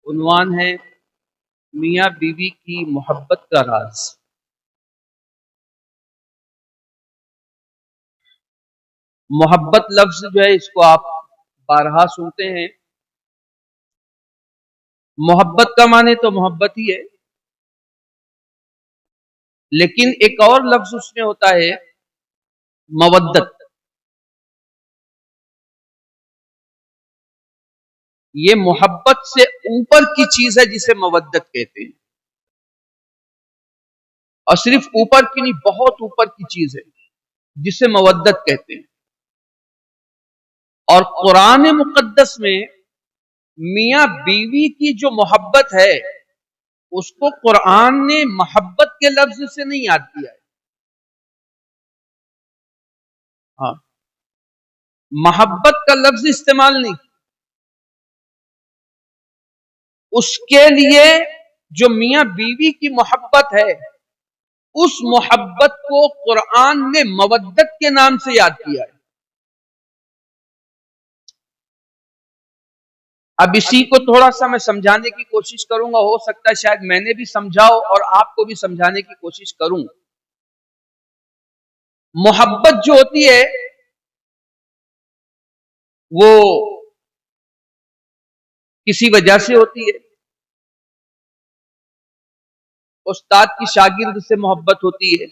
عنوان ہے میاں بیوی کی محبت کا راز۔ محبت لفظ جو ہے اس کو آپ بارہا سنتے ہیں۔ محبت کا معنی تو محبت ہی ہے، لیکن ایک اور لفظ اس میں ہوتا ہے مودت۔ یہ محبت سے اوپر کی چیز ہے جسے مودت کہتے ہیں، اور صرف اوپر کی نہیں، بہت اوپر کی چیز ہے جسے مودت کہتے ہیں۔ اور قرآن مقدس میں میاں بیوی کی جو محبت ہے اس کو قرآن نے محبت کے لفظ سے نہیں یاد کیا ہے۔ ہاں، محبت کا لفظ استعمال نہیں کیا۔ اس کے لیے جو میاں بیوی کی محبت ہے اس محبت کو قرآن نے مودت کے نام سے یاد کیا ہے۔ اب اسی کو تھوڑا سا میں سمجھانے کی کوشش کروں گا، ہو سکتا ہے شاید میں نے بھی سمجھاؤ اور آپ کو بھی سمجھانے کی کوشش کروں۔ محبت جو ہوتی ہے وہ کسی وجہ سے ہوتی ہے۔ استاد کی شاگرد سے محبت ہوتی ہے،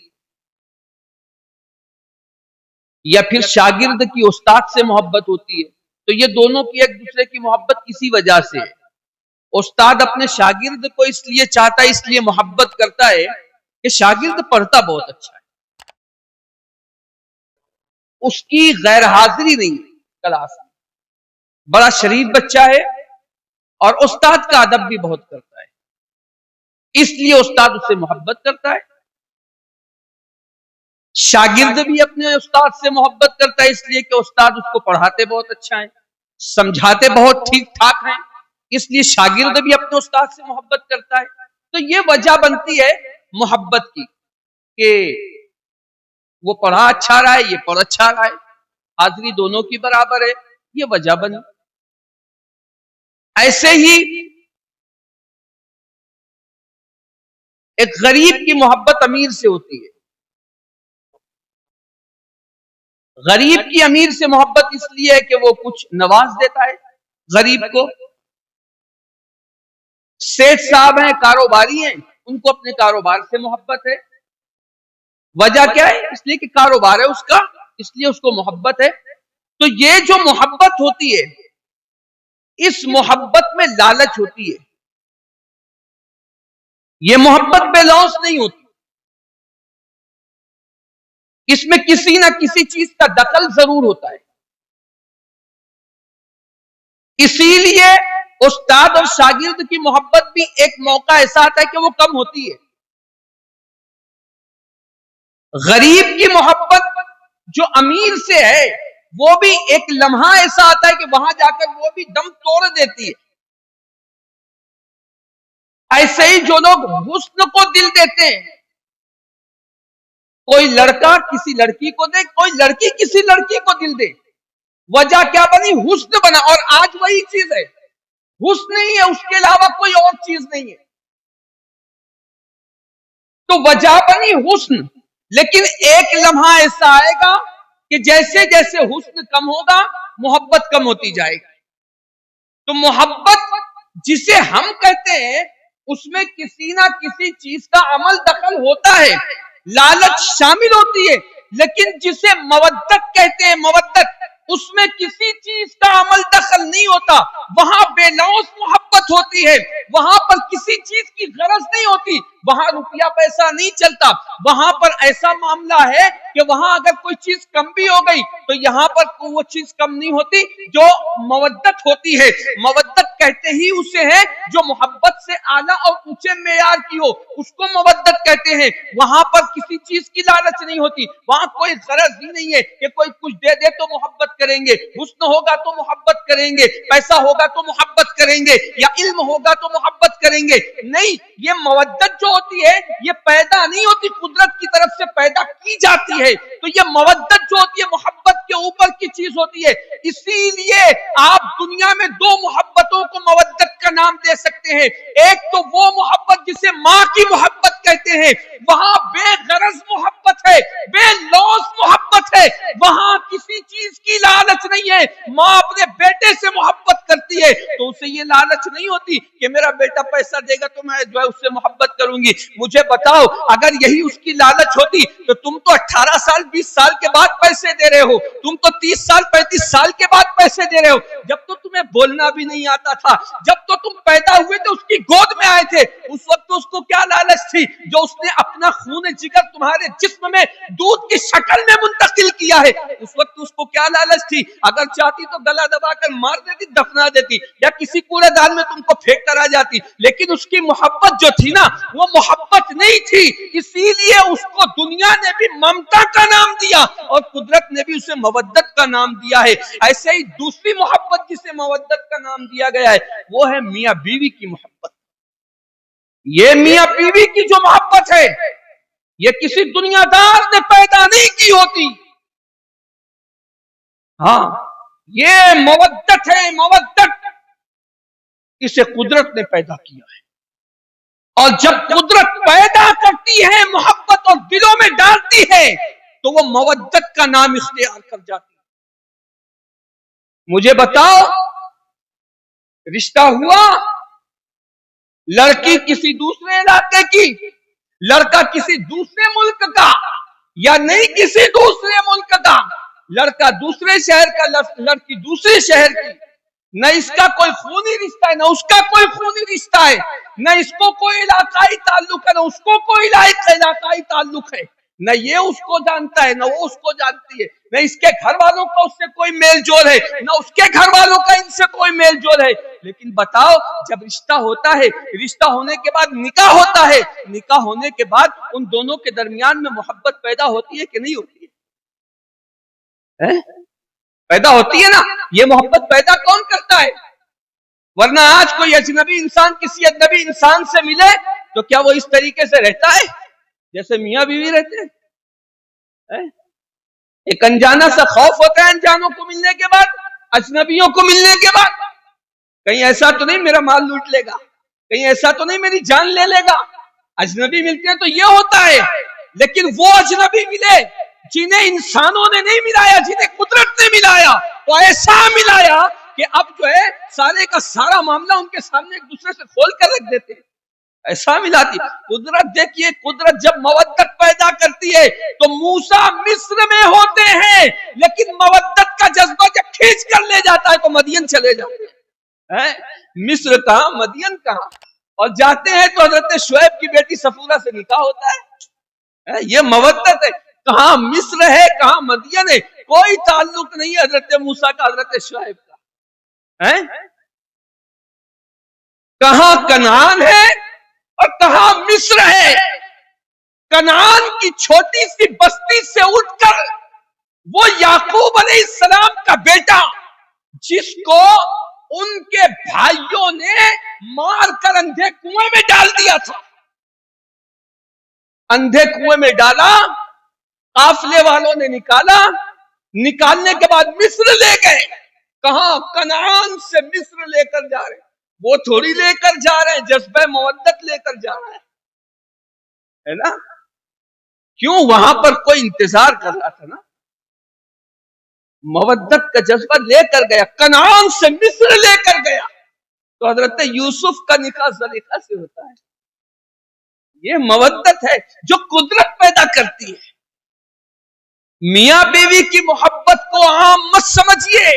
یا پھر شاگرد کی استاد سے محبت ہوتی ہے، تو یہ دونوں کی ایک دوسرے کی محبت کسی وجہ سے ہے۔ استاد اپنے شاگرد کو اس لیے چاہتا ہے، اس لیے محبت کرتا ہے کہ شاگرد پڑھتا بہت اچھا ہے، اس کی غیر حاضری نہیں کلاس میں، بڑا شریف بچہ ہے اور استاد کا ادب بھی بہت کرتا ہے، اس لیے استاد اس سے محبت کرتا ہے۔ شاگرد بھی اپنے استاد سے محبت کرتا ہے اس لیے کہ استاد اس کو پڑھاتے بہت اچھا ہے، سمجھاتے بہت ٹھیک ٹھاک ہیں، اس لیے شاگرد بھی اپنے استاد سے محبت کرتا ہے۔ تو یہ وجہ بنتی ہے محبت کی کہ وہ پڑھا اچھا رہا ہے، یہ پڑھ اچھا رہا ہے، حاضری دونوں کی برابر ہے، یہ وجہ بنی۔ ایسے ہی ایک غریب کی محبت امیر سے ہوتی ہے۔ غریب کی امیر سے محبت اس لیے ہے کہ وہ کچھ نواز دیتا ہے غریب کو۔ سیٹھ صاحب ہیں، کاروباری ہیں، ان کو اپنے کاروبار سے محبت ہے۔ وجہ کیا ہے؟ اس لیے کہ کاروبار ہے اس کا، اس لیے اس کو محبت ہے۔ تو یہ جو محبت ہوتی ہے اس محبت میں لالچ ہوتی ہے، یہ محبت بے لوث نہیں ہوتی، اس میں کسی نہ کسی چیز کا دخل ضرور ہوتا ہے۔ اسی لیے استاد اور شاگرد کی محبت بھی ایک موقع ایسا آتا ہے کہ وہ کم ہوتی ہے۔ غریب کی محبت جو امیر سے ہے وہ بھی ایک لمحہ ایسا آتا ہے کہ وہاں جا کر وہ بھی دم توڑ دیتی ہے۔ ایسے ہی جو لوگ حسن کو دل دیتے ہیں، کوئی لڑکا کسی لڑکی کو دے، کوئی لڑکی کسی لڑکی کو دل دے، وجہ کیا بنی؟ حسن بنا۔ اور آج وہی چیز ہے، حسن نہیں ہے، اس کے علاوہ کوئی اور چیز نہیں ہے، تو وجہ بنی حسن۔ لیکن ایک لمحہ ایسا آئے گا کہ جیسے جیسے حسن کم ہوگا محبت کم ہوتی جائے گی۔ تو محبت جسے ہم کہتے ہیں اس میں کسی نہ کسی چیز کا عمل دخل ہوتا ہے، لالچ شامل ہوتی ہے۔ لیکن جسے مودت کہتے ہیں، مودت، اس میں کسی چیز کا عمل دخل نہیں ہوتا، وہاں بے لوث محبت ہوتی ہے، وہاں پر کسی چیز کی غرض نہیں ہوتی، وہاں روپیہ پیسہ نہیں چلتا، وہاں پر ایسا معاملہ ہے کہ وہاں اگر کوئی چیز کم بھی ہو گئی تو یہاں پر وہ چیز کم نہیں ہوتی جو مودت ہوتی ہے۔ مودت کہتے ہی اسے ہے جو محبت سے اعلیٰ اور اونچے معیار کی ہو، اس کو مودت کہتے ہیں۔ وہاں پر کسی چیز کی لالچ نہیں ہوتی، وہاں کوئی غرض ہی نہیں ہے کہ کوئی کچھ دے دے تو محبت کریں گے، حسن ہوگا تو محبت کریں گے، پیسہ ہوگا تو محبت کریں گے، یا علم ہوگا تو محبت کریں گے۔ نہیں، یہ مودت جو ہوتی ہے یہ پیدا نہیں ہوتی، قدرت کی طرف سے پیدا کی جاتی ہے۔ تو یہ مودت جو ہوتی ہے محبت کے اوپر کی چیز ہوتی ہے. اسی لیے آپ دنیا میں دو محبتوں کو مودت کا نام دے سکتے ہیں. ایک تو وہ محبت جسے ماں کی محبت کہتے ہیں, وہاں بے غرض محبت ہے, بے لوث محبت ہے, وہاں کسی چیز کی لالچ نہیں ہے. ماں اپنے بیٹے سے محبت کرتی ہے تو اسے یہ لالچ نہیں ہوتی کہ میرا بیٹا پیسہ دے گا تو میں جو ہے اس سے محبت کروں گی. مجھے بتاؤ, اگر یہی اس کی لالچ ہوتی تو تم تو 18 سال 20 سال کے بعد پیسے دے رہے ہو, تم تو 30 سال 35 سال کے بعد پیسے دے رہے ہو. جب تو تمہیں بولنا بھی نہیں آتا تھا, جب تو تم پیدا ہوئے تو اس کی گود میں آئے تھے, اس وقت تو اس کو کیا لالچ تھی جو اس نے اپنا خون جگر تمہارے جسم میں دودھ کی شکل میں منتقل کیا ہے. اس وقت اس کو کیا لالچ تھی؟ اگر چاہتی تو گلا دبا کر مار دیتی, دفنا دیتی, یا کسی کوڑے دان میں تم کو پھینک کر آ جاتی. لیکن اس کی محبت جو تھی نا, وہ محبت نہیں تھی. اسی لیے اس کو دنیا نے بھی ممتا کا نام دیا اور قدرت نے بھی اسے مودت کا نام دیا ہے. ایسے ہی دوسری محبت جسے مودت کا نام دیا گیا ہے وہ ہے میاں بیوی کی محبت. یہ میاں بیوی کی جو محبت ہے یہ کسی دنیا دار نے پیدا نہیں کی ہوتی. ہاں, یہ مودت ہے, مودت اسے قدرت نے پیدا کیا ہے. اور جب قدرت پیدا کرتی ہے محبت اور دلوں میں ڈالتی ہے تو وہ مودت کا نام اختیار کر جاتی ہے. مجھے بتاؤ, رشتہ ہوا, لڑکی کسی دوسرے علاقے کی, لڑکا کسی دوسرے ملک کا, یا نہیں کسی دوسرے ملک کا, لڑکا دوسرے شہر کا, لڑکی دوسرے شہر کی, نہ اس کا کوئی خونی رشتہ ہے نہ اس کا کوئی خونی رشتہ ہے, نہ اس کو کوئی علاقائی تعلق ہے نہ اس کو کوئی علاقائی تعلق ہے, نہ یہ اس کو جانتا ہے نہ وہ اس کو جانتی ہے, نہ اس کے گھر والوں کا اس سے کوئی میل جول ہے نہ اس کے گھر والوں کا ان سے کوئی میل جول ہے. لیکن بتاؤ, جب رشتہ ہوتا ہے, رشتہ ہونے کے بعد نکاح ہوتا ہے, نکاح ہونے کے بعد ان دونوں کے درمیان میں محبت پیدا ہوتی ہے کہ نہیں ہوتی ہے؟ پیدا ہوتی ہے نا. یہ محبت پیدا کون کرتا ہے؟ ورنہ آج کوئی اجنبی انسان کسی اجنبی انسان سے ملے تو کیا وہ اس طریقے سے رہتا ہے جیسے میاں بیوی رہتے ہیں؟ ایک انجانا سا خوف ہوتا ہے انجانوں کو ملنے کے بعد, اجنبیوں کو ملنے کے بعد. کہیں ایسا تو نہیں میرا مال لوٹ لے گا, کہیں ایسا تو نہیں میری جان لے لے گا. اجنبی ملتے ہیں تو یہ ہوتا ہے. لیکن وہ اجنبی ملے جنہیں انسانوں نے نہیں ملایا, جنہیں قدرت نے ملایا, تو ایسا ملایا کہ اب جو ہے سارے کا سارا معاملہ ان کے سامنے ایک دوسرے سے کھول کر رکھ دیتے ہیں. ایسا ملاتی قدرت. دیکھیے, قدرت جب مودت پیدا کرتی ہے تو موسیٰ مصر میں ہوتے ہیں, لیکن مودت کا جذبہ جب کھینچ کر لے جاتا ہے تو مدین چلے جاتے ہیں. مصر کہاں, مدین کہاں, اور جاتے ہیں تو حضرت شعیب کی بیٹی صفورہ سے نکاح ہوتا ہے. یہ مودت ہے. کہاں مصر ہے کہاں مدین ہے, کوئی تعلق نہیں حضرت موسیٰ کا حضرت شعیب کا. کہاں کنعان ہے اور کہاں مصر ہے. کنعان کی چھوٹی سی بستی سے اٹھ کر وہ یعقوب علیہ السلام کا بیٹا, جس کو ان کے بھائیوں نے مار کر اندھے کنویں میں ڈال دیا تھا, اندھے کنویں میں ڈالا, قافلے والوں نے نکالا, نکالنے کے بعد مصر لے گئے. کہاں, کنعان سے مصر لے کر جا رہے. وہ تھوڑی لے کر جا رہے ہیں, جذبہ مودت لے کر جا رہے ہیں, ہے نا. کیوں, وہاں پر کوئی انتظار کر رہا تھا نا, مودت کا جذبہ لے کر گیا, کنعان سے مصر لے کر گیا. تو حضرت یوسف کا نکاح زلیخا سے ہوتا ہے. یہ مودت ہے جو قدرت پیدا کرتی ہے. میاں بیوی کی محبت کو عام مت سمجھیے,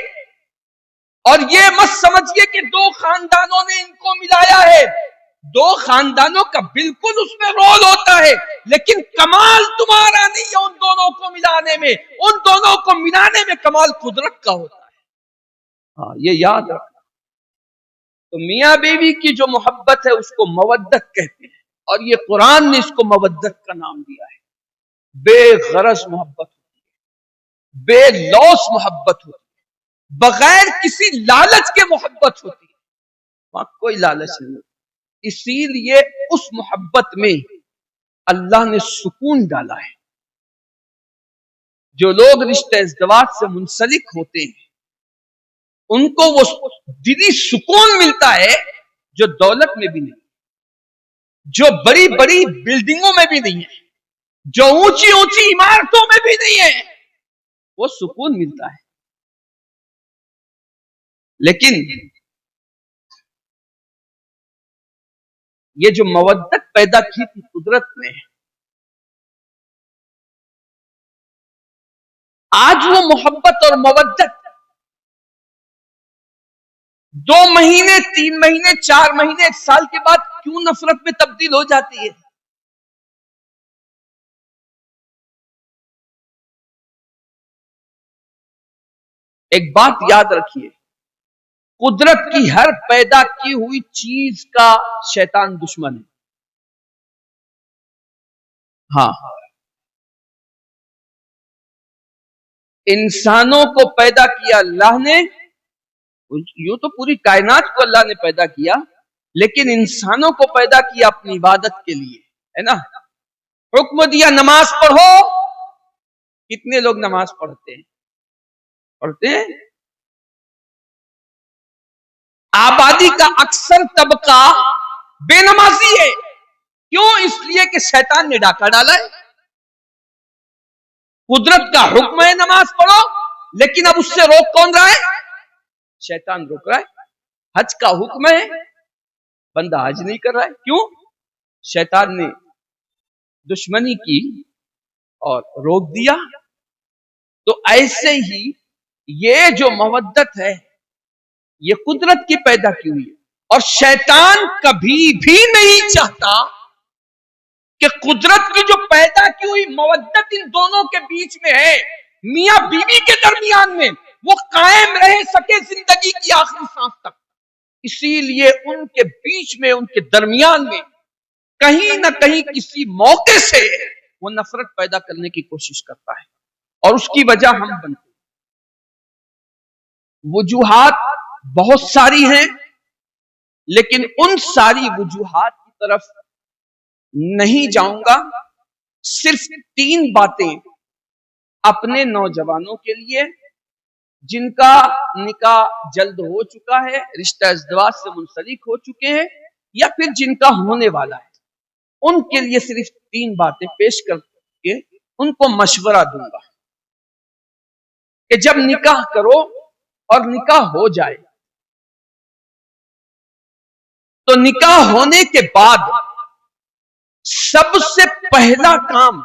اور یہ مت سمجھیے کہ دو خاندانوں نے ان کو ملایا ہے. دو خاندانوں کا بالکل اس میں رول ہوتا ہے, لیکن کمال تمہارا نہیں ہے ان دونوں کو ملانے میں. ان دونوں کو ملانے میں کمال قدرت کا ہوتا ہے. ہاں, یہ یاد رکھنا. تو میاں بیوی کی جو محبت ہے اس کو مودت کہتے ہیں, اور یہ قرآن نے اس کو مودت کا نام دیا ہے. بے غرض محبت ہوتی ہے, بے لوث محبت ہوتی ہے, بغیر کسی لالچ کے محبت ہوتی ہے. وہاں کوئی لالچ نہیں ہوتی. اسی لیے اس محبت میں اللہ نے سکون ڈالا ہے. جو لوگ رشتہ ازدواج سے منسلک ہوتے ہیں ان کو وہ دلی سکون ملتا ہے جو دولت میں بھی نہیں، جو بڑی بڑی بلڈنگوں میں بھی نہیں ہے، جو اونچی اونچی عمارتوں میں بھی نہیں ہے، وہ سکون ملتا ہے۔ لیکن یہ جو مودت پیدا کی تھی قدرت نے، آج وہ محبت اور مودت 2 مہینے 3 مہینے 4 مہینے 1 سال کے بعد کیوں نفرت میں تبدیل ہو جاتی ہے؟ ایک بات یاد رکھیے، قدرت کی ہر پیدا کی ہوئی چیز کا شیطان دشمن ہے۔ ہاں، انسانوں کو پیدا کیا اللہ نے، یوں تو پوری کائنات کو اللہ نے پیدا کیا، لیکن انسانوں کو پیدا کیا اپنی عبادت کے لیے، ہے نا؟ حکم دیا نماز پڑھو، کتنے لوگ نماز پڑھتے ہیں؟ آبادی کا اکثر طبقہ بے نمازی ہے، کیوں؟ اس لیے کہ شیطان نے ڈاکہ ڈالا ہے۔ قدرت کا حکم ہے نماز پڑھو، لیکن اب اس سے روک کون رہا ہے؟ شیطان روک رہا ہے۔ حج کا حکم ہے، بندہ حج نہیں کر رہا ہے، کیوں؟ شیطان نے دشمنی کی اور روک دیا۔ تو ایسے ہی یہ جو مودت ہے یہ قدرت کی پیدا کی ہوئی ہے، اور شیطان کبھی بھی نہیں چاہتا کہ قدرت کی جو پیدا کی ہوئی مودت ان دونوں کے بیچ میں ہے، میاں بیوی کے درمیان میں، وہ قائم رہ سکے زندگی کی آخری سانس تک۔ اسی لیے ان کے بیچ میں، ان کے درمیان میں کہیں نہ کہیں کسی موقع سے وہ نفرت پیدا کرنے کی کوشش کرتا ہے، اور اس کی وجہ ہم بنتے ہیں۔ وجوہات بہت ساری ہیں، لیکن ان ساری وجوہات کی طرف نہیں جاؤں گا، صرف 3 باتیں اپنے نوجوانوں کے لیے جن کا نکاح جلد ہو چکا ہے، رشتہ ازدواج سے منسلک ہو چکے ہیں، یا پھر جن کا ہونے والا ہے، ان کے لیے صرف 3 باتیں پیش کر کے ان کو مشورہ دوں گا کہ جب نکاح کرو اور نکاح ہو جائے تو نکاح ہونے کے بعد سب سے پہلا کام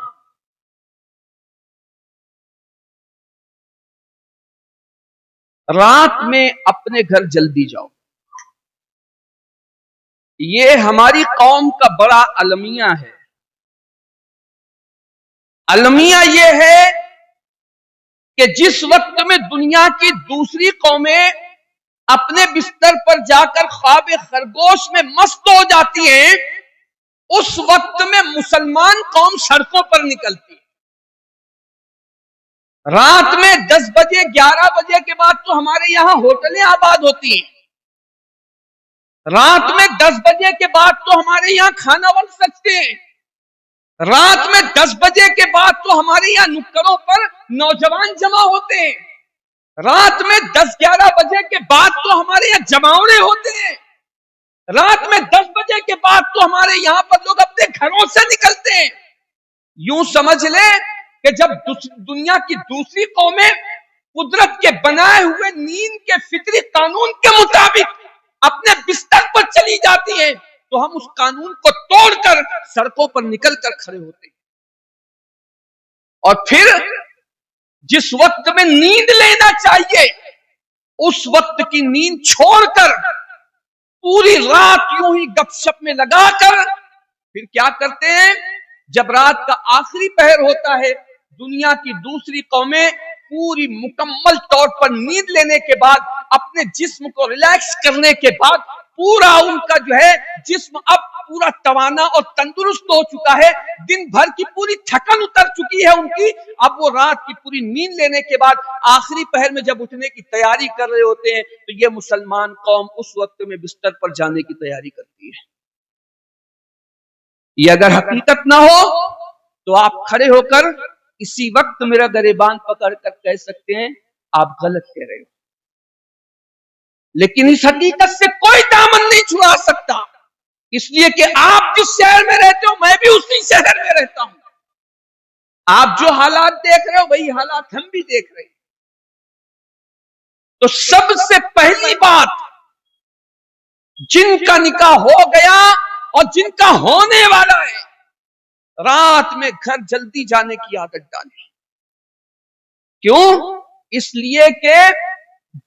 رات میں اپنے گھر جلدی جاؤ۔ یہ ہماری قوم کا بڑا المیہ ہے۔ المیہ یہ ہے کہ جس وقت میں دنیا کی دوسری قومیں اپنے بستر پر جا کر خواب خرگوش میں مست ہو جاتی ہیں، اس وقت میں مسلمان قوم سڑکوں پر نکلتی ہے۔ رات میں 10 بجے 11 بجے کے بعد تو ہمارے یہاں ہوٹلیں آباد ہوتی ہیں، رات میں 10 بجے کے بعد تو ہمارے یہاں کھانا بن سکتے ہیں، رات میں 10 بجے کے بعد تو ہمارے یہاں نکڑوں پر نوجوان جمع ہوتے ہیں، رات میں 10-11 بجے کے بعد تو ہمارے یہاں جماوڑے ہوتے ہیں، رات میں 10 بجے کے بعد تو ہمارے یہاں پر لوگ اپنے گھروں سے نکلتے ہیں۔ یوں سمجھ لیں کہ جب دنیا کی دوسری قومیں قدرت کے بنائے ہوئے نیند کے فطری قانون کے مطابق اپنے بستر پر چلی جاتی ہیں تو ہم اس قانون کو توڑ کر سڑکوں پر نکل کر کھڑے ہوتے ہیں، اور پھر جس وقت میں نیند لینا چاہیے اس وقت کی نیند چھوڑ کر پوری رات یوں ہی گپ شپ میں لگا کر پھر کیا کرتے ہیں؟ جب رات کا آخری پہر ہوتا ہے، دنیا کی دوسری قومیں پوری مکمل طور پر نیند لینے کے بعد اپنے جسم کو ریلیکس کرنے کے بعد پورا ان کا جو ہے جسم اب پورا توانا اور تندرست ہو چکا ہے، دن بھر کی پوری تھکن اتر چکی ہے ان کی، اب وہ رات کی پوری نیند لینے کے بعد آخری پہر میں جب اٹھنے کی تیاری کر رہے ہوتے ہیں تو یہ مسلمان قوم اس وقت میں بستر پر جانے کی تیاری کرتی ہے۔ یہ اگر حقیقت نہ ہو تو آپ کھڑے ہو کر اسی وقت میرا گریبان پکڑ کر کہہ سکتے ہیں آپ غلط کہہ رہے ہو. لیکن اس حقیقت سے کوئی دامن نہیں چھڑا سکتا، اس لیے کہ آپ جس شہر میں رہتے ہو میں بھی اسی شہر میں رہتا ہوں. آپ جو حالات دیکھ رہے ہو وہی حالات ہم بھی دیکھ رہے ہیں. تو سب سے پہلی بات، جن کا نکاح ہو گیا اور جن کا ہونے والا ہے، رات میں گھر جلدی جانے کی عادت ڈالیں. کیوں؟ اس لیے کہ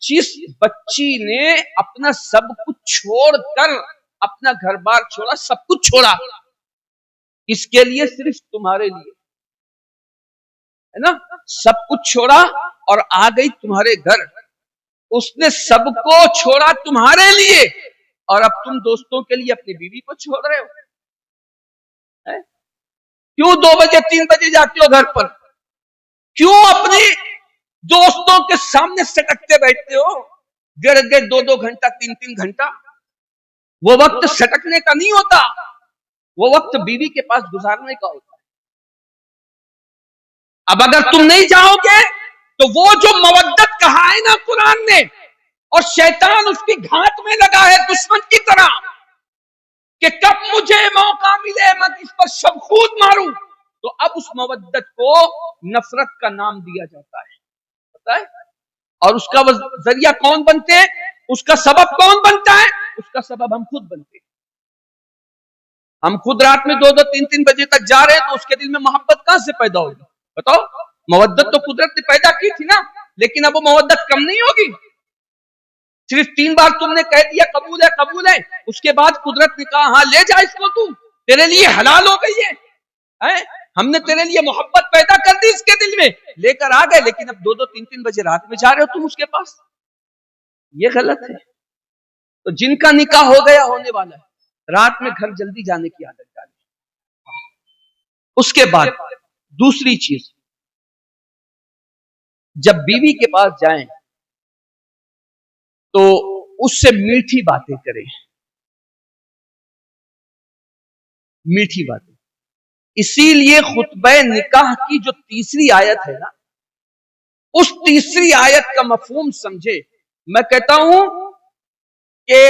جس بچی نے اپنا سب کچھ چھوڑ کر، اپنا گھر بار چھوڑا، سب کچھ چھوڑا اس کے لیے، صرف تمہارے لیے ہے نا، سب کچھ چھوڑا اور آ گئی تمہارے گھر. اس نے سب کو چھوڑا تمہارے لیے، اور اب تم دوستوں کے لیے اپنی بیوی کو چھوڑ رہے ہو. کیوں 2 بجے 3 بجے جاتے ہو گھر پر؟ کیوں اپنی دوستوں کے سامنے سٹکتے بیٹھتے ہو؟ گڑ 2 گھنٹہ 3 گھنٹہ. وہ وقت سٹکنے کا نہیں ہوتا، وہ وقت بیوی کے پاس گزارنے کا ہوتا ہے. اب اگر تم نہیں جاؤ گے تو وہ جو مودت کہا ہے نا قرآن نے، اور شیطان اس کی گھات میں لگا ہے دشمن کی طرح کہ کب مجھے موقع ملے میں اس پر شمخود ماروں، تو اب اس مودت کو نفرت کا نام دیا جاتا ہے، پتہ ہے؟ اور اس کا ذریعہ کون بنتے ہیں؟ اس کا سبب کون بنتا ہے؟ اس کا سبب ہم خود بنتے ہیں. ہم خود رات میں 2 3 بجے تک جا رہے ہیں، تو اس کے دل میں محبت کہاں سے پیدا ہوگی؟ بتاؤ. مودت تو قدرت نے پیدا کی تھی نا، لیکن اب وہ مودت کم نہیں ہوگی. صرف 3 بار تم نے کہہ دیا قبول ہے قبول ہے، اس کے بعد قدرت نے کہا ہاں لے جا اس کو، تو تیرے لیے حلال ہو گئی ہے. ہم نے تیرے لیے محبت پیدا کر دی اس کے دل میں، لے کر آ گئے، لیکن اب 2 3 بجے رات میں جا رہے ہو تم اس کے پاس. یہ غلط ہے. تو جن کا نکاح ہو گیا، ہونے والا ہے، رات میں گھر جلدی جانے کی عادت ڈالیں. اس کے بعد دوسری چیز، جب بیوی کے پاس جائیں تو اس سے میٹھی باتیں کریں. میٹھی باتیں. اسی لیے خطبہ نکاح کی جو تیسری آیت ہے نا، اس تیسری آیت کا مفہوم سمجھے. میں کہتا ہوں کہ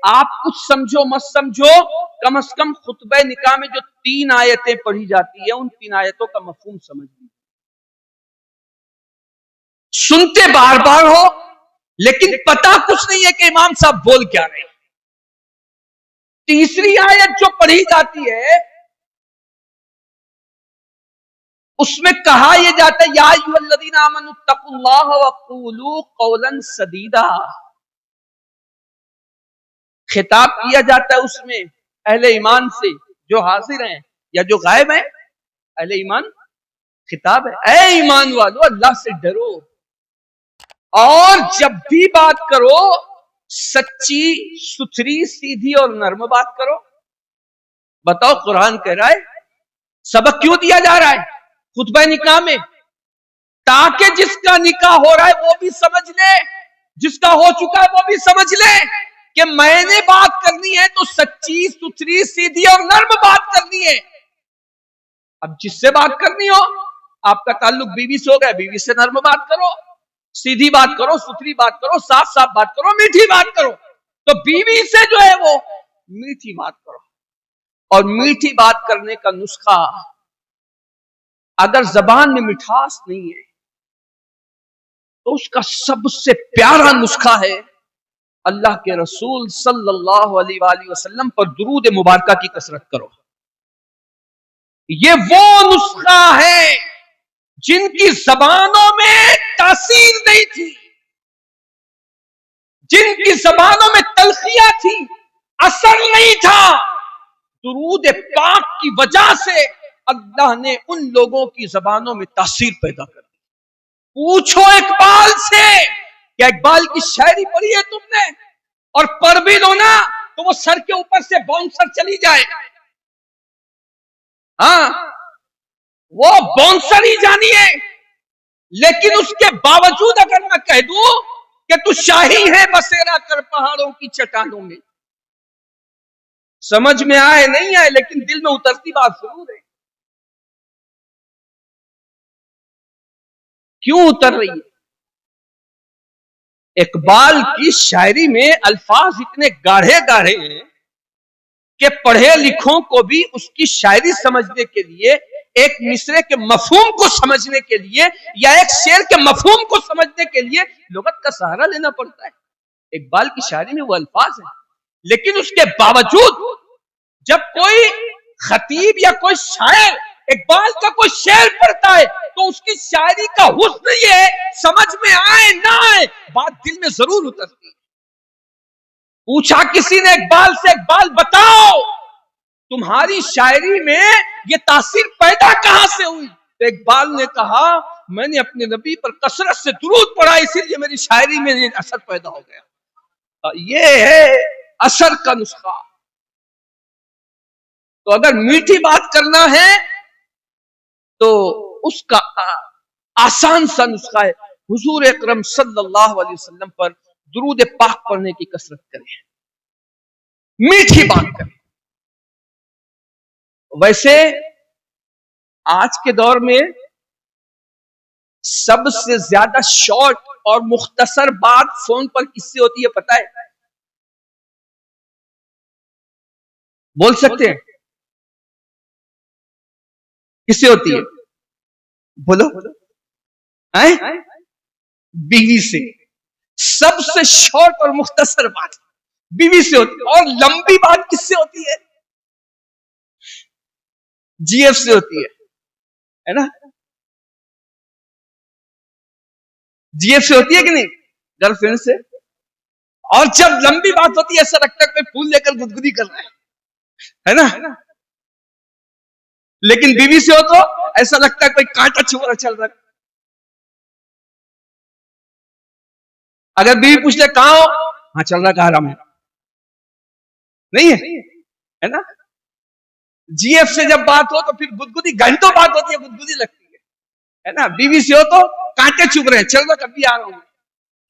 آپ کچھ سمجھو مت سمجھو، کم از کم خطبہ نکاح میں جو 3 آیتیں پڑھی جاتی ہیں، ان 3 آیتوں کا مفہوم سمجھ لیجیے. سنتے بار بار ہو لیکن پتہ کچھ نہیں ہے کہ امام صاحب بول کیا رہے. تیسری آیت جو پڑھی جاتی ہے اس میں کہا یہ جاتا ہے یا ایھا الذین آمنوا اتقوا اللہ وقولوا قولا سدیدا. خطاب کیا جاتا ہے اس میں اہل ایمان سے، جو حاضر ہیں یا جو غائب ہیں. اہل ایمان خطاب ہے، اے ایمان والو اللہ سے ڈرو، اور جب بھی بات کرو سچی ستھری سیدھی اور نرم بات کرو. بتاؤ قرآن کہہ رہا ہے سبق کیوں دیا جا رہا ہے خطبہ نکاح میں؟ تاکہ جس کا نکاح ہو رہا ہے وہ بھی سمجھ لے، جس کا ہو چکا ہے وہ بھی سمجھ لے کہ میں نے بات کرنی ہے تو سچی ستھری سیدھی اور نرم بات کرنی ہے. اب جس سے بات کرنی ہو، آپ کا تعلق بیوی سے ہو گیا، بیوی سے نرم بات کرو، سیدھی بات کرو، ستھری بات کرو، صاف صاف بات کرو، میٹھی بات کرو. تو بیوی سے جو ہے وہ میٹھی بات کرو. اور میٹھی بات کرنے کا نسخہ، اگر زبان میں مٹھاس نہیں ہے تو اس کا سب سے پیارا نسخہ ہے اللہ کے رسول صلی اللہ علیہ وآلہ وسلم پر درود مبارکہ کی کثرت کرو. یہ وہ نسخہ ہے جن کی زبانوں میں تاثیر نہیں تھی، جن کی زبانوں میں تلخیاں تھی، اثر نہیں تھا. درود پاک کی وجہ سے اللہ نے ان لوگوں کی زبانوں میں تاثیر پیدا کر دی. پوچھو اقبال سے، کیا اقبال کی شاعری پڑھی ہے تم نے؟ اور پڑھ بھی لو نا تو وہ سر کے اوپر سے باؤنسر چلی جائے. ہاں وہ باؤنسر ہی جانی ہے، لیکن اس کے باوجود اگر میں کہہ دوں کہ تو شاہی ہے بسیرا کر پہاڑوں کی چٹانوں میں، سمجھ میں آئے نہیں آئے لیکن دل میں اترتی بات ضرور ہے. کیوں اتر رہی ہے؟ اقبال کی شاعری میں الفاظ اتنے گاڑھے گاڑھے ہیں کہ پڑھے لکھوں کو بھی اس کی شاعری سمجھنے کے لیے، ایک مصرے کے مفہوم کو سمجھنے کے لیے، یا ایک شعر کے مفہوم کو سمجھنے کے لیے لغت کا سہارا لینا پڑتا ہے. اقبال کی شاعری میں وہ الفاظ ہیں، لیکن اس کے باوجود جب کوئی خطیب یا کوئی شاعر اقبال کا کوئی شعر پڑھتا ہے تو اس کی شاعری کا حسن یہ ہے، سمجھ میں آئے نہ آئے بات دل میں ضرور اترتی ہے. پوچھا کسی نے اقبال سے، اقبال بتاؤ تمہاری شاعری میں یہ تاثیر پیدا کہاں سے ہوئی؟ تو اقبال نے کہا میں نے اپنے نبی پر کثرت سے درود پڑھا، اسی لیے میری شاعری میں یہ اثر پیدا ہو گیا. یہ ہے اثر کا نسخہ. تو اگر میٹھی بات کرنا ہے تو اس کا آسان سا نسخہ ہے حضور اکرم صلی اللہ علیہ وسلم پر درود پاک پڑھنے کی کثرت کریں، میٹھی بات کریں. ویسے آج کے دور میں سب سے زیادہ شارٹ اور مختصر بات فون پر کس سے ہوتی ہے پتہ ہے؟ بول سکتے ہیں کس سے ہوتی ہے؟ بولو. بیوی سے. سب سے شارٹ اور مختصر بات بیوی سے ہوتی ہے. اور لمبی بات کس سے ہوتی ہے؟ جی ایف سے ہوتی ہے نا؟ جی ایف سے ہوتی ہے کہ نہیں؟ گرل فرینڈ سے. اور جب لمبی بات ہوتی ہے ایسا لگتا ہے کوئی پھول لے کر گدگدی کر رہا ہے نا؟ لیکن بیوی سے ہو تو ایسا لگتا ہے کوئی کانٹا چھو رہا چل رہا ہے. اگر بیوی پوچھ لے کہاں ہو؟ ہاں چل رہا کہاں رہا میں نہیں ہے نا؟ جی ایف سے جب بات ہو تو پھر گدگدی، گھنٹوں بات ہوتی ہے گدگدی لگتی ہے نا؟ بیوی سے ہو تو کانٹے چبھ رہے ہیں، چل رہا کبھی آ رہا ہوں.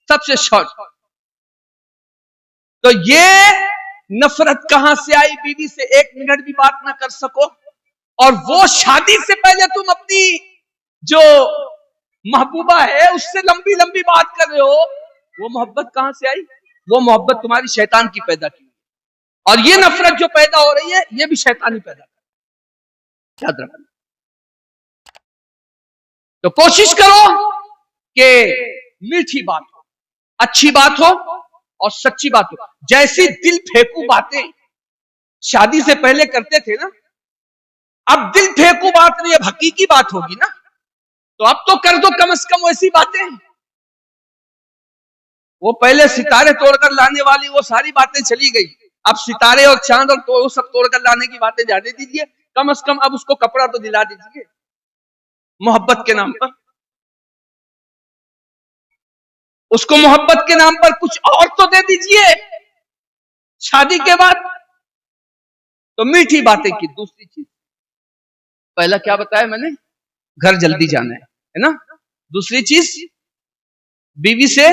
سب سے شارٹ. تو یہ نفرت کہاں سے آئی؟ بیوی سے ایک منٹ بھی بات نہ کر سکو، اور وہ شادی سے پہلے تم اپنی جو محبوبہ ہے اس سے لمبی لمبی بات کر رہے ہو. وہ محبت کہاں سے آئی؟ وہ محبت تمہاری شیطان کی پیدا کی، اور یہ نفرت جو پیدا ہو رہی ہے یہ بھی شیطانی پیدا کر. یاد رکھنا. تو کوشش کرو کہ میٹھی بات ہو، اچھی بات ہو اور سچی بات ہو. جیسی دل پھینکو باتیں شادی سے پہلے کرتے تھے نا، اب دل پھینکو بات نہیں، اب حقیقی بات ہوگی نا. تو اب تو کر دو کم از کم ایسی باتیں. وہ پہلے ستارے توڑ کر لانے والی وہ ساری باتیں چلی گئی، اب ستارے اور چاند اور وہ سب توڑ کر لانے کی باتیں جانے دیجیے. کم از کم اب اس کو کپڑا تو دلا دیجیے محبت کے نام پر. اس کو محبت کے نام پر کچھ اور تو دے دیجیے شادی کے بعد. تو میٹھی باتیں کی. دوسری چیز پہلا کیا بتایا میں نے؟ گھر جلدی جانا ہے نا. دوسری چیز بیوی سے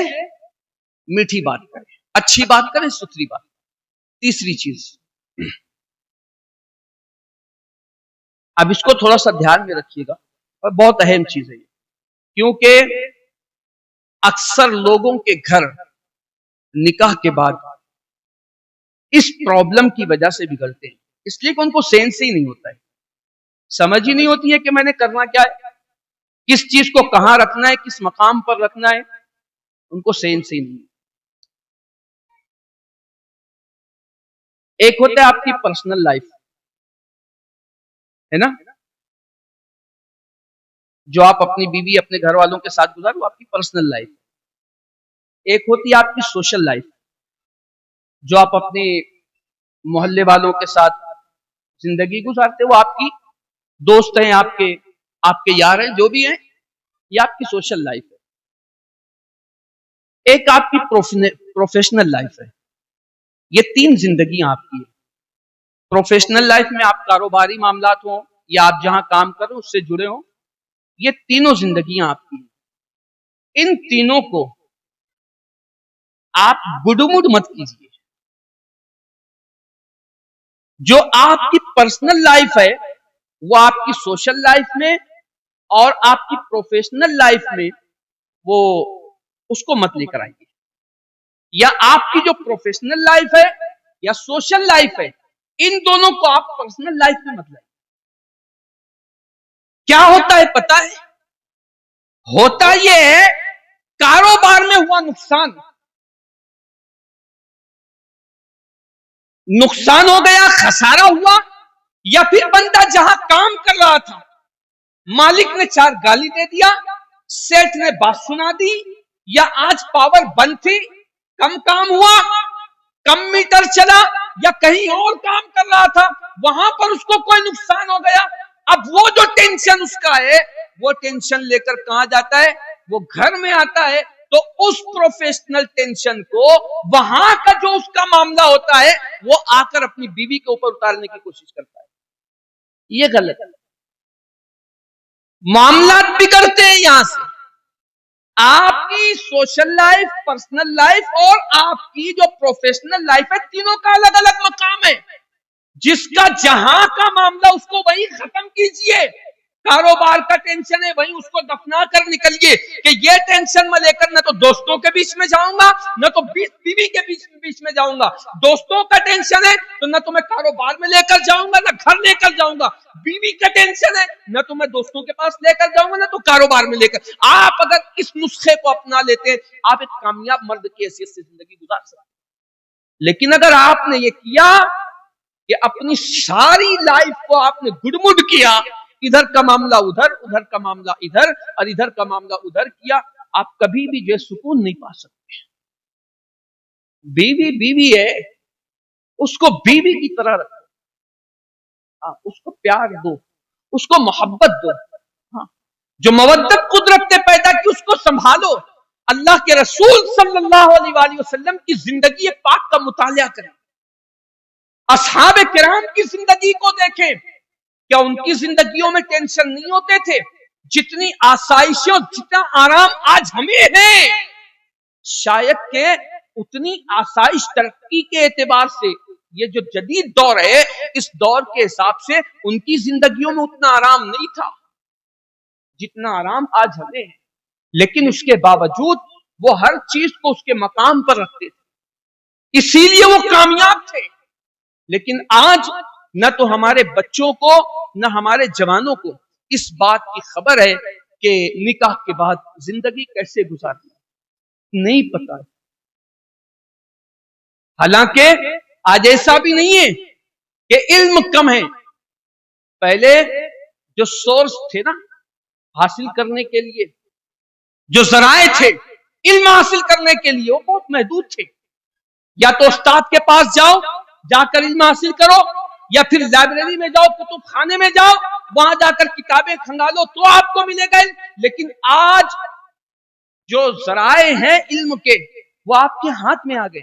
میٹھی بات کریں، اچھی بات کریں، ستھری بات. تیسری چیز، اب اس کو تھوڑا سا دھیان میں رکھیے گا اور بہت اہم چیز ہے یہ، کیونکہ اکثر لوگوں کے گھر نکاح کے بعد اس پرابلم کی وجہ سے بگڑتے ہیں، اس لیے کہ ان کو سینس ہی نہیں ہوتا ہے، سمجھ ہی نہیں ہوتی ہے کہ میں نے کرنا کیا ہے، کس چیز کو کہاں رکھنا ہے، کس مقام پر رکھنا ہے. ان کو سینس ہی نہیں. ایک ہوتا ہے آپ کی پرسنل لائف ہے نا، جو آپ اپنی بیوی اپنے گھر والوں کے ساتھ گزار، وہ آپ کی پرسنل لائف. ایک ہوتی ہے آپ کی سوشل لائف، جو آپ اپنے محلے والوں کے ساتھ زندگی گزارتے، وہ آپ کی دوست ہیں، آپ کے یار ہیں، جو بھی ہیں، یہ آپ کی سوشل لائف ہے. ایک آپ کی پروفیشنل لائف ہے. یہ تین زندگیاں آپ کی ہیں. پروفیشنل لائف میں آپ کاروباری معاملات ہوں یا آپ جہاں کام کریں اس سے جڑے ہوں، یہ تینوں زندگیاں آپ کی ہیں. ان تینوں کو آپ گڈمڈ مت کیجیے. جو آپ کی پرسنل لائف ہے وہ آپ کی سوشل لائف میں اور آپ کی پروفیشنل لائف میں وہ اس کو مت لے کر آئیے. یا آپ کی جو پروفیشنل لائف ہے یا سوشل لائف ہے, ان دونوں کو آپ پرسنل لائف میں مت لائیے. کیا ہوتا ہے پتا ہے؟ ہوتا یہ ہے کاروبار میں ہوا نقصان ہو گیا, خسارہ ہوا, یا پھر بندہ جہاں کام کر رہا تھا مالک نے 4 گالی دے دیا, سیٹ نے بات سنا دی, یا آج پاور بند تھی, کم کام ہوا, کم میٹر چلا, یا کہیں اور کام کر رہا تھا وہاں پر اس کو کوئی نقصان ہو گیا. اب وہ جو ٹینشن اس کا ہے وہ ٹینشن لے کر کہاں جاتا ہے؟ وہ گھر میں آتا ہے. تو اس پروفیشنل ٹینشن کو وہاں کا جو اس کا معاملہ ہوتا ہے وہ آ کر اپنی بیوی کے اوپر اتارنے کی کوشش کرتا ہے. یہ غلط ہے. معاملات بگڑتے ہیں یہاں سے. آپ کی سوشل لائف, پرسنل لائف اور آپ کی جو پروفیشنل لائف ہے, تینوں کا الگ الگ مقام ہے. جس کا جہاں کا معاملہ اس کو وہی ختم کیجئے. کاروبار کا ٹینشن ہے وہیں اس کو دفنا کر نکلیے کہ یہ ٹینشن میں لے کر نہ تو دوستوں کے بیچ میں جاؤں گا نہ تو بیوی کے بیچ میں جاؤں گا. دوستوں کا ٹینشن ہے تو نہ تو میں کاروبار میں لے کر جاؤں گا نہ گھر لے کر جاؤں گا. بیوی کا ٹینشن ہے نہ تو میں دوستوں کے پاس لے کر جاؤں گا نہ تو کاروبار میں لے کر. آپ اگر اس نسخے کو اپنا لیتے ہیں آپ ایک کامیاب مرد کی حیثیت سے زندگی گزار سکتے. لیکن اگر آپ نے یہ کیا کہ اپنی ساری لائف کو آپ نے گڑمڑ کیا, ادھر کا معاملہ ادھر, ادھر کا معاملہ ادھر اور ادھر کا معاملہ ادھر کیا, آپ کبھی بھی جو سکون نہیں پا سکتے. بیوی بیوی ہے, اس کو بیوی کی طرح رکھو, اس کو پیار دو, اس کو محبت دو. جو مودت قدرت نے پیدا کی اس کو سنبھالو. اللہ کے رسول صلی اللہ علیہ وآلہ وسلم کی زندگی پاک کا مطالعہ کریں. اصحاب کرام کی زندگی کو دیکھیں. کیا ان کی زندگیوں میں ٹینشن نہیں ہوتے تھے؟ جتنی آسائشیں اور جتنا آرام آج ہمیں ہے, شاید کہ اتنی آسائش ترقی کے اعتبار سے یہ جو جدید دور ہے اس دور کے حساب سے ان کی زندگیوں میں اتنا آرام نہیں تھا جتنا آرام آج ہمیں ہے. لیکن اس کے باوجود وہ ہر چیز کو اس کے مقام پر رکھتے تھے, اسی لیے وہ کامیاب تھے. لیکن آج نہ تو ہمارے بچوں کو نہ ہمارے جوانوں کو اس بات کی خبر ہے کہ نکاح کے بعد زندگی کیسے گزارنا نہیں پتا. حالانکہ آج ایسا بھی نہیں ہے کہ علم کم ہے. پہلے جو سورس تھے نا حاصل کرنے کے لیے, جو ذرائع تھے علم حاصل کرنے کے لیے, وہ بہت محدود تھے. یا تو استاد کے پاس جاؤ, جا کر علم حاصل کرو, یا پھر لائبریری میں جاؤ, کتب خانے میں جاؤ, وہاں جا کر کتابیں کھنگالو تو آپ کو ملے گا. لیکن آج جو ذرائع ہیں علم کے وہ آپ کے ہاتھ میں آ گئے.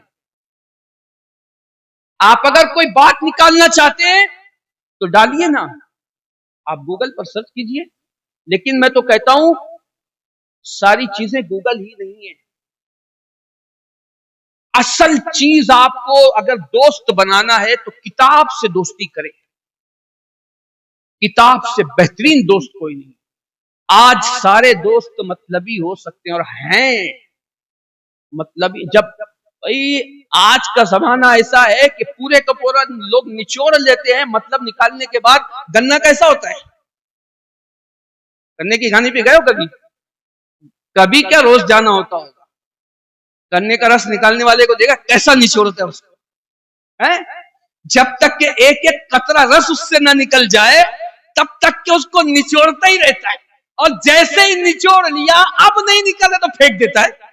آپ اگر کوئی بات نکالنا چاہتے ہیں تو ڈالیے نا, آپ گوگل پر سرچ کیجئے. لیکن میں تو کہتا ہوں ساری چیزیں گوگل ہی نہیں ہے. اصل چیز آپ کو اگر دوست بنانا ہے تو کتاب سے دوستی کریں. کتاب سے بہترین دوست کوئی نہیں. آج سارے دوست مطلبی ہو سکتے ہیں اور ہیں مطلبی. جب بھائی آج کا زمانہ ایسا ہے کہ پورے کا پورا لوگ نچوڑ لیتے ہیں, مطلب نکالنے کے بعد گنا کیسا ہوتا ہے؟ گنے کی کھانے پہ گئے ہو کبھی؟ کبھی کیا روز جانا ہوتا ہوگا. گنے کا رس نکالنے والے کو دیکھا کیسا نچوڑتا ہے اس کو. جب تک کہ ایک ایک قطرہ رس اس سے نہ نکل جائے تب تک کہ اس کو نچوڑتا ہی رہتا ہے, اور جیسے ہی نچوڑ لیا اب نہیں نکلا تو پھینک دیتا ہے.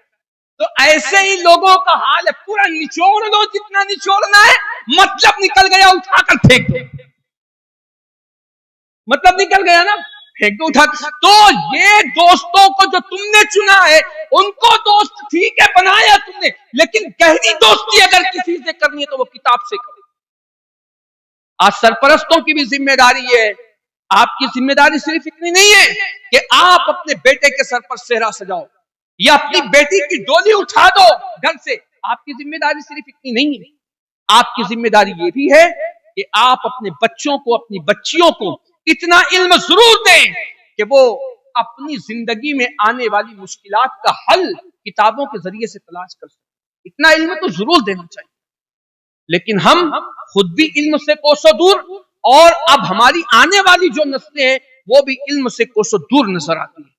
تو ایسے ہی لوگوں کا حال ہے, پورا نچوڑ لو جتنا نچوڑنا ہے, مطلب نکل گیا اٹھا کر پھینک دو. مطلب نکل گیا نا, پھینک دو اٹھا کر. تو یہ دوستوں کو جو تم نے چنا ہے ان کو دوست ٹھیک ہے بنایا تم نے, لیکن گہری دوستی اگر کسی سے کرنی ہے تو وہ کتاب سے کرو. آج سرپرستوں کی بھی ذمہ داری ہے. آپ کی ذمہ داری صرف اتنی نہیں ہے کہ آپ اپنے بیٹے کے سر پر صحرا سجاؤ یا اپنی بیٹی کی ڈولی اٹھا دو گھر سے. آپ کی ذمہ داری صرف اتنی نہیں ہے. آپ کی ذمہ داری یہ بھی ہے کہ آپ اپنے بچوں کو, اپنی بچیوں کو اتنا علم ضرور دیں کہ وہ اپنی زندگی میں آنے والی مشکلات کا حل کتابوں کے ذریعے سے تلاش کر سکیں۔ اتنا علم تو ضرور دینا چاہیے، لیکن ہم خود بھی علم سے کوسوں دور، اور اب ہماری آنے والی جو نسلیں ہیں وہ بھی علم سے کوسوں دور نظر آتی ہیں۔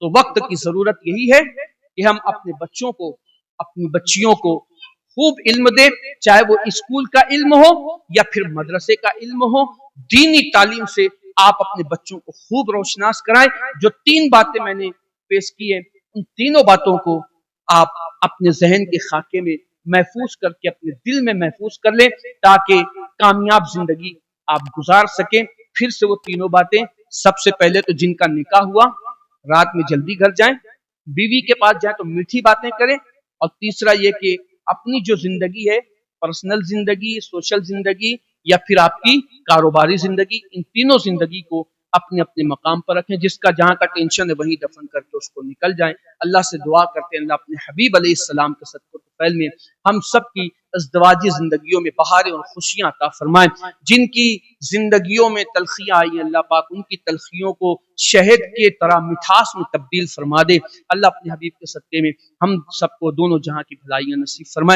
تو وقت کی ضرورت یہی ہے کہ ہم اپنے بچوں کو، اپنی بچیوں کو خوب علم دیں، چاہے وہ اسکول کا علم ہو یا پھر مدرسے کا علم ہو۔ دینی تعلیم سے آپ اپنے بچوں کو خوب روشناس کرائیں۔ جو 3 باتیں میں نے پیش کی ہیں، ان تینوں باتوں کو آپ اپنے ذہن کے خاکے میں محفوظ کر کے اپنے دل میں محفوظ کر لیں، تاکہ کامیاب زندگی آپ گزار سکیں۔ پھر سے وہ تینوں باتیں، سب سے پہلے تو جن کا نکاح ہوا رات میں جلدی گھر جائیں، بیوی کے پاس جائیں تو میٹھی باتیں کریں، اور تیسرا یہ کہ اپنی جو زندگی ہے، پرسنل زندگی، سوشل زندگی یا پھر آپ کی کاروباری زندگی، ان تینوں زندگی کو اپنے اپنے مقام پر رکھیں۔ جس کا جہاں کا ٹینشن ہے وہیں دفن کر کے اس کو نکل جائیں۔ اللہ سے دعا کرتے ہیں اللہ اپنے حبیب علیہ السلام کے صدقے طفیل میں ہم سب کی ازدواجی زندگیوں میں بہاریں اور خوشیاں عطا فرمائیں۔ جن کی زندگیوں میں تلخیاں آئی ہیں اللہ پاک ان کی تلخیوں کو شہد کے طرح مٹھاس میں تبدیل فرما دے۔ اللہ اپنے حبیب کے صدقے میں ہم سب کو دونوں جہاں کی بھلائیاں نصیب فرمائے۔